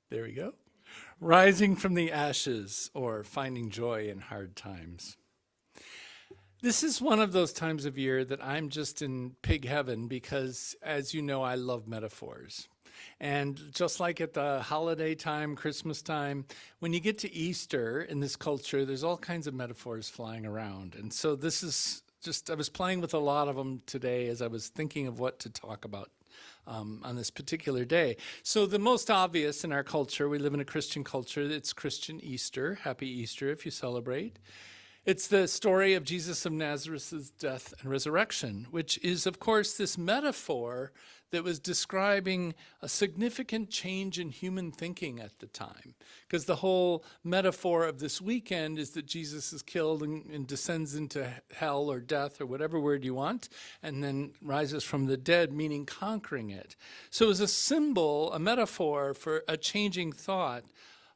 There we go. Rising from the ashes or finding joy in hard times. This is one of those times of year that I'm just in pig heaven because, as you know, I love metaphors. And just like at the holiday time, Christmas time, when you get to Easter in this culture, there's all kinds of metaphors flying around. And so this is just, I was playing with a lot of them today as I was thinking of what to talk about on this particular day. So the most obvious in our culture, we live in a Christian culture, it's Christian Easter. Happy Easter if you celebrate. It's the story of Jesus of Nazareth's death and resurrection, which is, of course, this metaphor that was describing a significant change in human thinking at the time. Because the whole metaphor of this weekend is that Jesus is killed and descends into hell or death or whatever word you want, and then rises from the dead, meaning conquering it. So it was a symbol, a metaphor for a changing thought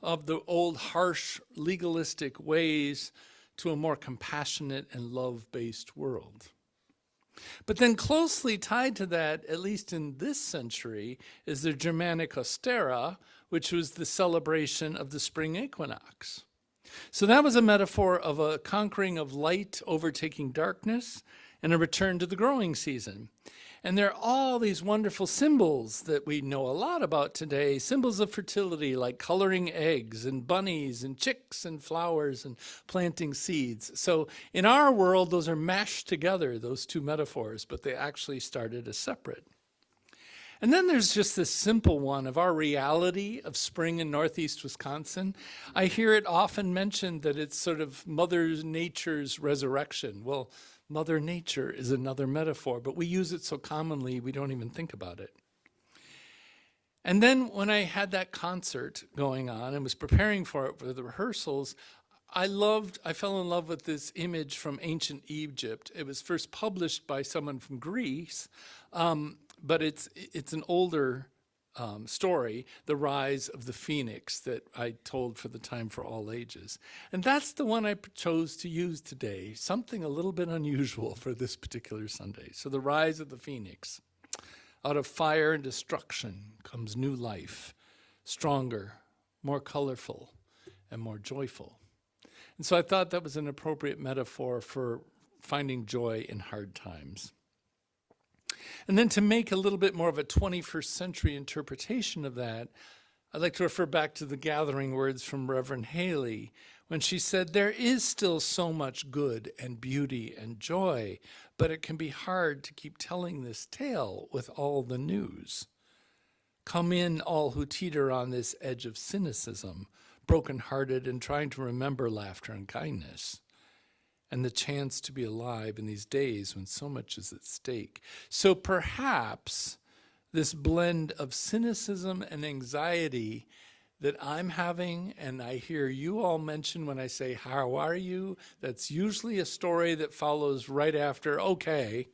of the old harsh legalistic ways to a more compassionate and love-based world. But then closely tied to that, at least in this century, is the Germanic Ostera, which was the celebration of the spring equinox. So that was a metaphor of a conquering of light overtaking darkness and a return to the growing season. And there are all these wonderful symbols that we know a lot about today, symbols of fertility like coloring eggs and bunnies and chicks and flowers and planting seeds. So in our world, those are mashed together, those two metaphors, but they actually started as separate. And then there's just this simple one of our reality of spring in Northeast Wisconsin. I hear it often mentioned that it's sort of Mother Nature's resurrection. Well, Mother Nature is another metaphor, but we use it so commonly we don't even think about it. And then when I had that concert going on and was preparing for it for the rehearsals, I fell in love with this image from ancient Egypt. It was first published by someone from Greece, but it's an older story, the rise of the phoenix that I told for the time for all ages. And that's the one I chose to use today, something a little bit unusual for this particular Sunday. So the rise of the phoenix. Out of fire and destruction comes new life, stronger, more colorful, and more joyful. And so I thought that was an appropriate metaphor for finding joy in hard times. And then to make a little bit more of a 21st century interpretation of that, I'd like to refer back to the gathering words from Reverend Haley when she said, there is still so much good and beauty and joy, but it can be hard to keep telling this tale with all the news. Come in, all who teeter on this edge of cynicism, broken-hearted and trying to remember laughter and kindness, and the chance to be alive in these days when so much is at stake. So perhaps this blend of cynicism and anxiety that I'm having, and I hear you all mention when I say, how are you? That's usually a story that follows right after, okay.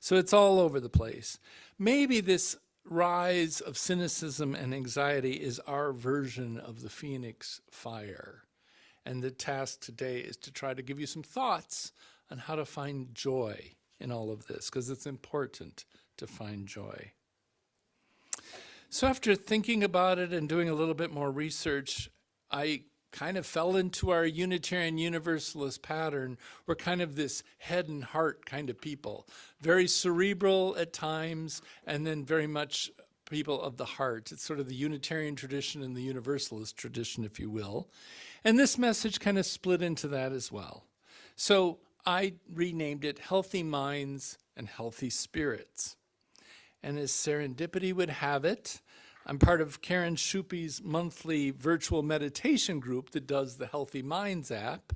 So it's all over the place. Maybe this rise of cynicism and anxiety is our version of the phoenix fire. And the task today is to try to give you some thoughts on how to find joy in all of this, because it's important to find joy. So after thinking about it and doing a little bit more research, I kind of fell into our Unitarian Universalist pattern. We're kind of this head and heart kind of people, very cerebral at times, and then very much people of the heart. It's sort of the Unitarian tradition and the Universalist tradition, if you will. And this message kind of split into that as well. So I renamed it Healthy Minds and Healthy Spirits. And as serendipity would have it, I'm part of Karen Schupe's monthly virtual meditation group that does the Healthy Minds app.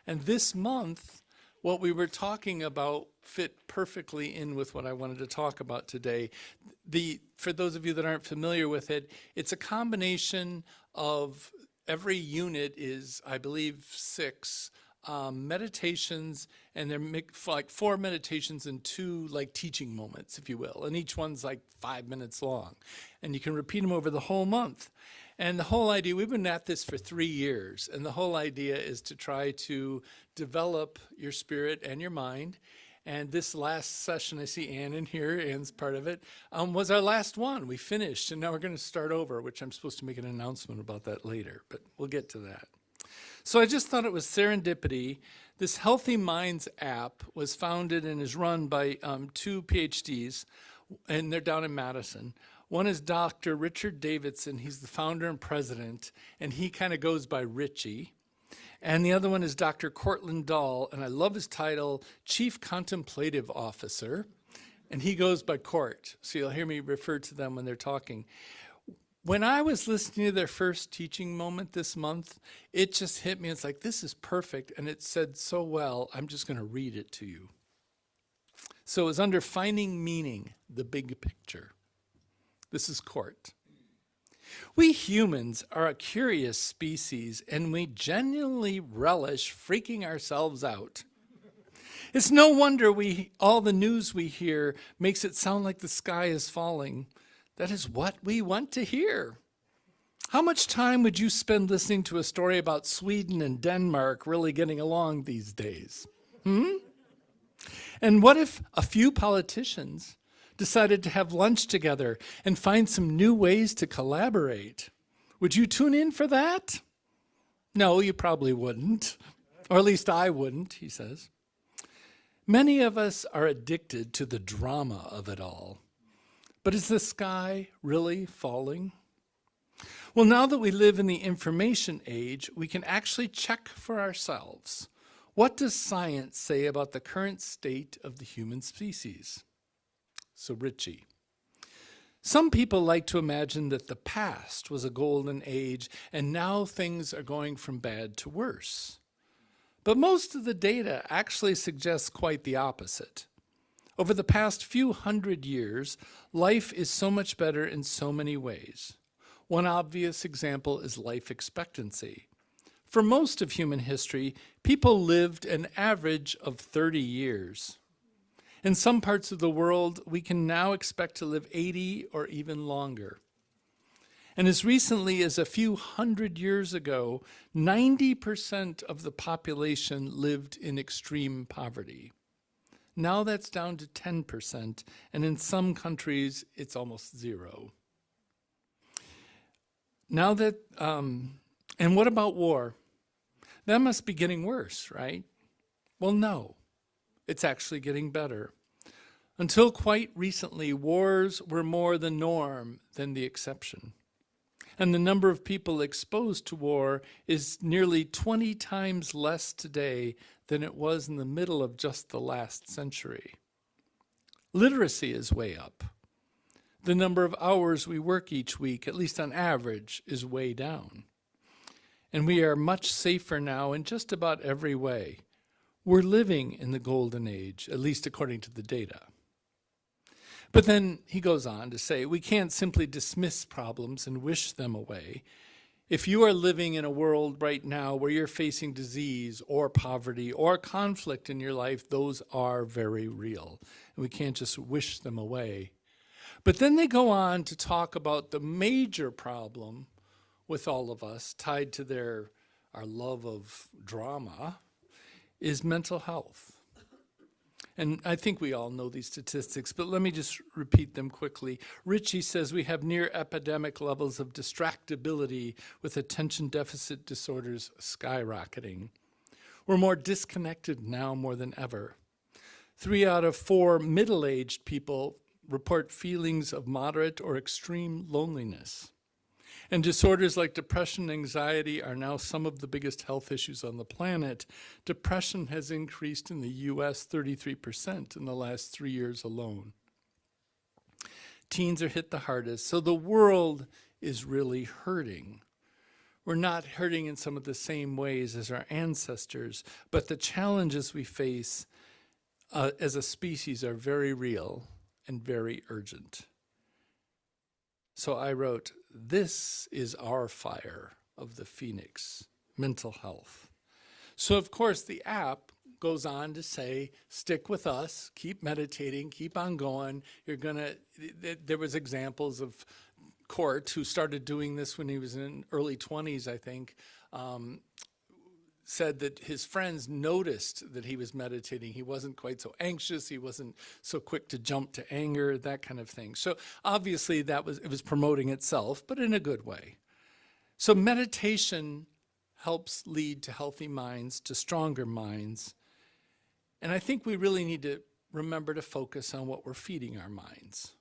And this month, what we were talking about fit perfectly in with what I wanted to talk about today. For those of you that aren't familiar with it, it's a combination of every unit is, I believe, 6 meditations, and they're like 4 meditations and 2 like teaching moments, if you will. And each one's like 5 minutes long. And you can repeat them over the whole month. And the whole idea, we've been at this for 3 years, and the whole idea is to try to develop your spirit and your mind And this last session, I see Ann in here, Ann's part of it, was our last one. We finished, and now we're going to start over, which I'm supposed to make an announcement about that later, but we'll get to that. So I just thought it was serendipity. This Healthy Minds app was founded and is run by two PhDs, and they're down in Madison. One is Dr. Richard Davidson. He's the founder and president, and he kind of goes by Richie. And the other one is Dr. Cortland Dahl, and I love his title, Chief Contemplative Officer, and he goes by Court. So you'll hear me refer to them when they're talking. When I was listening to their first teaching moment this month, it just hit me. It's like, this is perfect, and it said so well, I'm just going to read it to you. So it was under Finding Meaning, the Big Picture. This is Court. We humans are a curious species, and we genuinely relish freaking ourselves out. It's no wonder all the news we hear makes it sound like the sky is falling. That is what we want to hear. How much time would you spend listening to a story about Sweden and Denmark really getting along these days? And what if a few politicians decided to have lunch together and find some new ways to collaborate? Would you tune in for that? No, you probably wouldn't. Or at least I wouldn't, he says. Many of us are addicted to the drama of it all. But is the sky really falling? Well, now that we live in the information age, we can actually check for ourselves. What does science say about the current state of the human species? So Richie. Some people like to imagine that the past was a golden age and now things are going from bad to worse. But most of the data actually suggests quite the opposite. Over the past few hundred years, life is so much better in so many ways. One obvious example is life expectancy. For most of human history, people lived an average of 30 years. In some parts of the world, we can now expect to live 80 or even longer. And as recently as a few hundred years ago, 90% of the population lived in extreme poverty. Now that's down to 10%, and in some countries, it's almost zero. Now that, and what about war? That must be getting worse, right? Well, no. It's actually getting better. Until quite recently, wars were more the norm than the exception. And the number of people exposed to war is nearly 20 times less today than it was in the middle of just the last century. Literacy is way up. The number of hours we work each week, at least on average, is way down. And we are much safer now in just about every way. We're living in the golden age, at least according to the data. But then he goes on to say, we can't simply dismiss problems and wish them away. If you are living in a world right now where you're facing disease or poverty or conflict in your life, those are very real. And we can't just wish them away. But then they go on to talk about the major problem with all of us, tied to our love of drama, is mental health. And I think we all know these statistics, but let me just repeat them quickly. Richie says we have near epidemic levels of distractibility with attention deficit disorders skyrocketing. We're more disconnected now more than ever. 3 out of 4 middle-aged people report feelings of moderate or extreme loneliness. And disorders like depression and anxiety are now some of the biggest health issues on the planet. Depression has increased in the US 33% in the last 3 years alone. Teens are hit the hardest, so the world is really hurting. We're not hurting in some of the same ways as our ancestors, but the challenges we face as a species are very real and very urgent. So I wrote, this is our fire of the phoenix, mental health. So of course the app goes on to say, stick with us, keep meditating, keep on going. There was examples of Court, who started doing this when he was in early 20s, I think, said that his friends noticed that he was meditating. He wasn't quite so anxious. He wasn't so quick to jump to anger, that kind of thing. So obviously it was promoting itself, but in a good way. So meditation helps lead to healthy minds, to stronger minds. And I think we really need to remember to focus on what we're feeding our minds.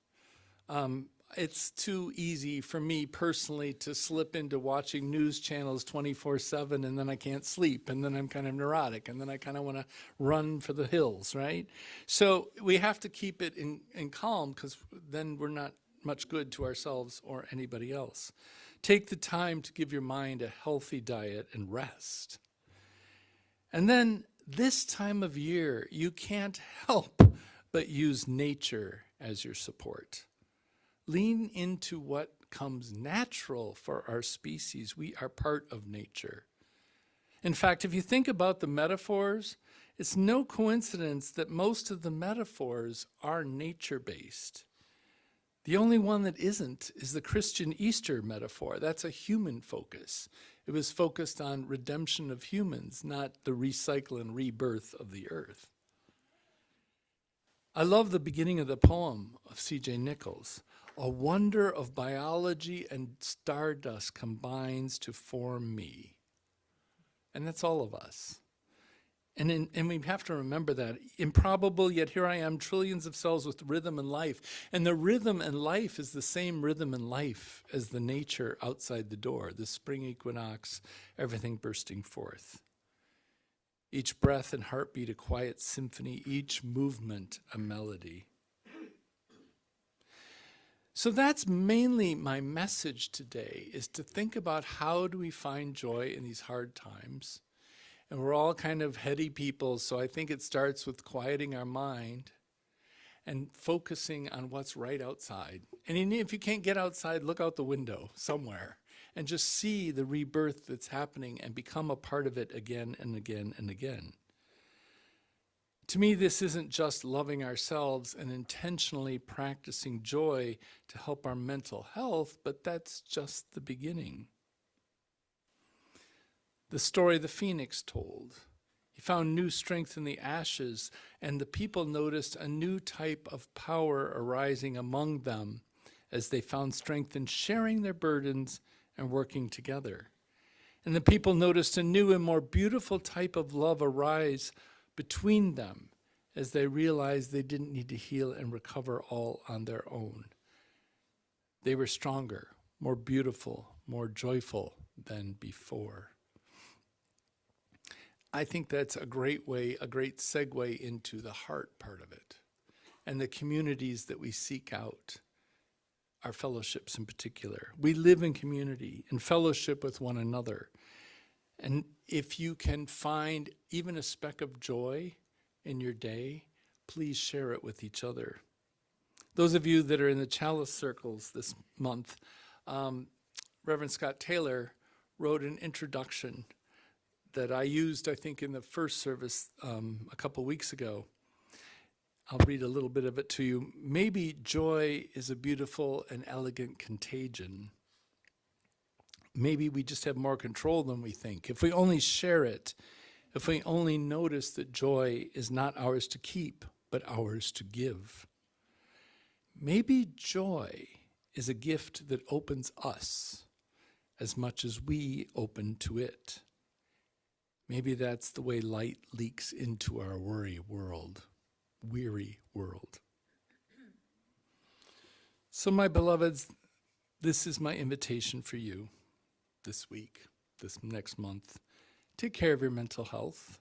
It's too easy for me personally to slip into watching news channels 24/7, and then I can't sleep, and then I'm kind of neurotic, and then I kind of want to run for the hills, right? So we have to keep it in calm, because then we're not much good to ourselves or anybody else. Take the time to give your mind a healthy diet and rest. And then this time of year, you can't help but use nature as your support. Lean into what comes natural for our species. We are part of nature. In fact, if you think about the metaphors, it's no coincidence that most of the metaphors are nature-based. The only one that isn't is the Christian Easter metaphor. That's a human focus. It was focused on redemption of humans, not the recycle and rebirth of the earth. I love the beginning of the poem of C.J. Nichols. A wonder of biology and stardust combines to form me. And that's all of us. And we have to remember that. Improbable, yet here I am, trillions of cells with rhythm and life. And the rhythm and life is the same rhythm and life as the nature outside the door, the spring equinox, everything bursting forth. Each breath and heartbeat a quiet symphony, each movement a melody. So that's mainly my message today, is to think about how do we find joy in these hard times. And we're all kind of heady people, so I think it starts with quieting our mind and focusing on what's right outside. And if you can't get outside, look out the window somewhere and just see the rebirth that's happening and become a part of it again and again and again. To me, this isn't just loving ourselves and intentionally practicing joy to help our mental health, but that's just the beginning. The story the phoenix told. He found new strength in the ashes, and the people noticed a new type of power arising among them as they found strength in sharing their burdens and working together. And the people noticed a new and more beautiful type of love arise between them as they realized they didn't need to heal and recover all on their own. They were stronger, more beautiful, more joyful than before. I think that's a great way, a great segue into the heart part of it, and the communities that we seek out, our fellowships in particular. We live in community, in fellowship with one another. And if you can find even a speck of joy in your day, please share it with each other. Those of you that are in the chalice circles this month, Reverend Scott Taylor wrote an introduction that I used, I think, in the first service a couple weeks ago. I'll read a little bit of it to you. Maybe joy is a beautiful and elegant contagion. Maybe we just have more control than we think. If we only share it, if we only notice that joy is not ours to keep, but ours to give. Maybe joy is a gift that opens us as much as we open to it. Maybe that's the way light leaks into our weary world. So my beloveds, this is my invitation for you this week, this next month. Take care of your mental health.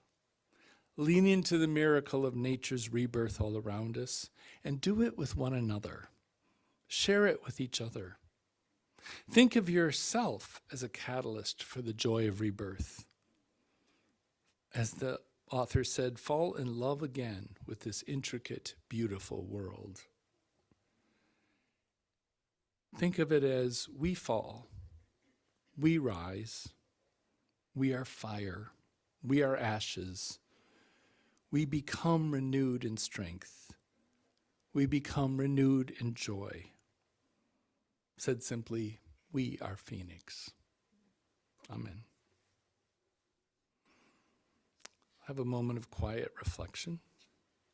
Lean into the miracle of nature's rebirth all around us, and do it with one another. Share it with each other. Think of yourself as a catalyst for the joy of rebirth. As the author said, fall in love again with this intricate, beautiful world. Think of it as we fall, we rise, we are fire, we are ashes. We become renewed in strength. We become renewed in joy. Said simply, we are Phoenix. Amen. have a moment of quiet reflection.